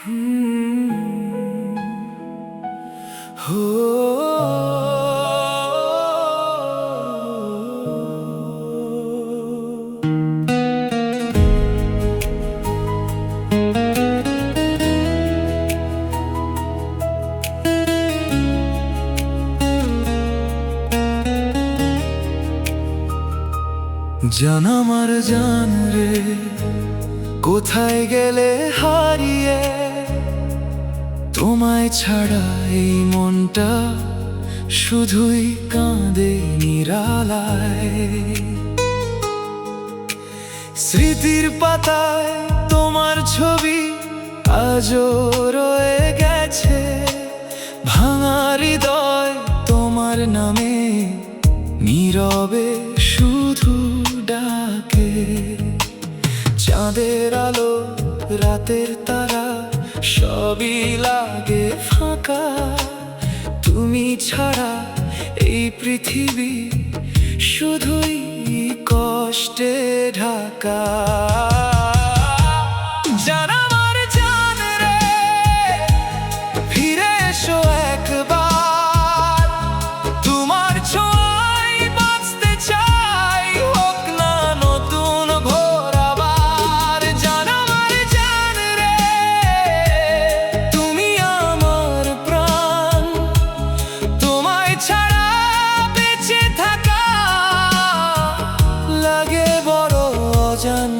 জান আমার জান রে, কোথায় গেলে হারিয়ে? তোমায় ছাড়া এই মনটা শুধুই কাঁদে নিরালায়। স্মৃতির পাতায় তোমার ছবি আজও রয়ে গেছে। ভাঙা হৃদয় তোমার নামে নীরবে শুধু ডাকে। চাঁদের আলো, রাতের তারা সবই লাগে ফাঁকা। তুমি ছাড়া এই পৃথিবী শুধুই কষ্টে ঢাকা। জান আমার জান রে, ফিরে এসো একবার। তোমার ছোঁয়ায় বাঁচতে চাই, হোক না নতুন ভোর আবার। জান আমার জান রে, তুমি আমার প্রাণ। তোমায় ছাড়া বেঁচে থাকা লাগে বড় অজান।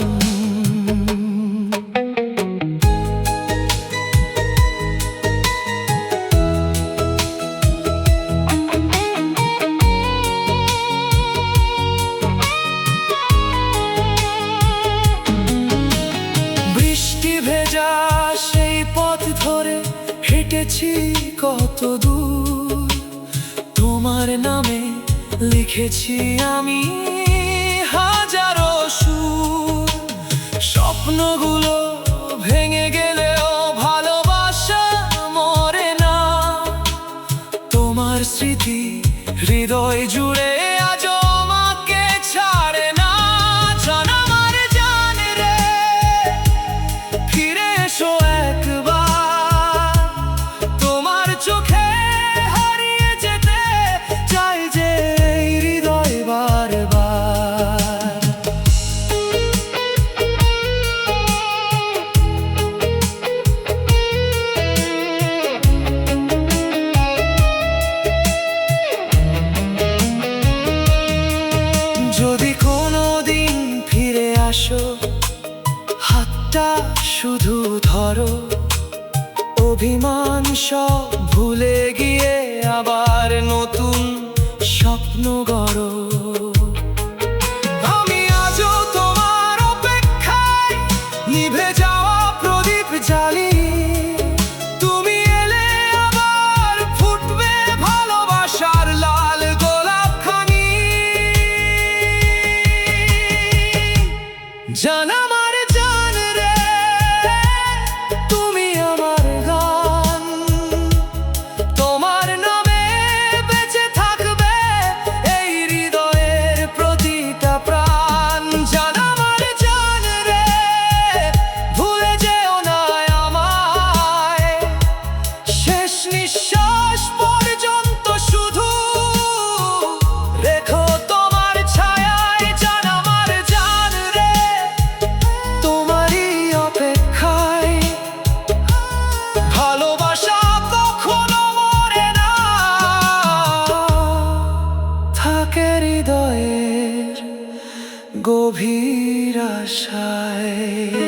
ভেজা সেই পথ ধরে হেঁটেছি কত দূর। তোমার নামে লিখেছি আমি হাজারো সুর। স্বপ্নগুলো ভেঙে গেলেও ভালোবাসা মরে না। তোমার স্মৃতি হৃদয় জুড়ে আজও আমাকে ছাড়ে না। জান আমার জান রে, ফিরে এসো একবার। তোমার চোখে হারিয়ে যেতে চাই যে এই হৃদয় বারবার। যদি কোনোদিন ফিরে আসো, হাতটা শুধু ধরো। অভিমান সব ভুলে গিয়ে আবার নতুন স্বপ্ন গড়ো। আমি আজও তোমার অপেক্ষায় নিভে যাওয়া প্রদীপ জ্বালি। তুমি এলে আবার ফুটবে ভালোবাসার লাল গোলাপখানি। জান আমার জান রে, তুমি আমার গান। তোমার নামে বেঁচে থাকবে এই হৃদয়ের প্রতিটা প্রাণ। জান আমার জান রে, ভুলে যেও না আমায়। শেষ নিঃশ্বাস পর্যন্ত শুধু রেখো তোমার ছায়ায়। জান আমার জান রে, তোমারই অপেক্ষায়। ভালোবাসা কখনো মরে না, থাকে হৃদয়ের গভীর আশায়।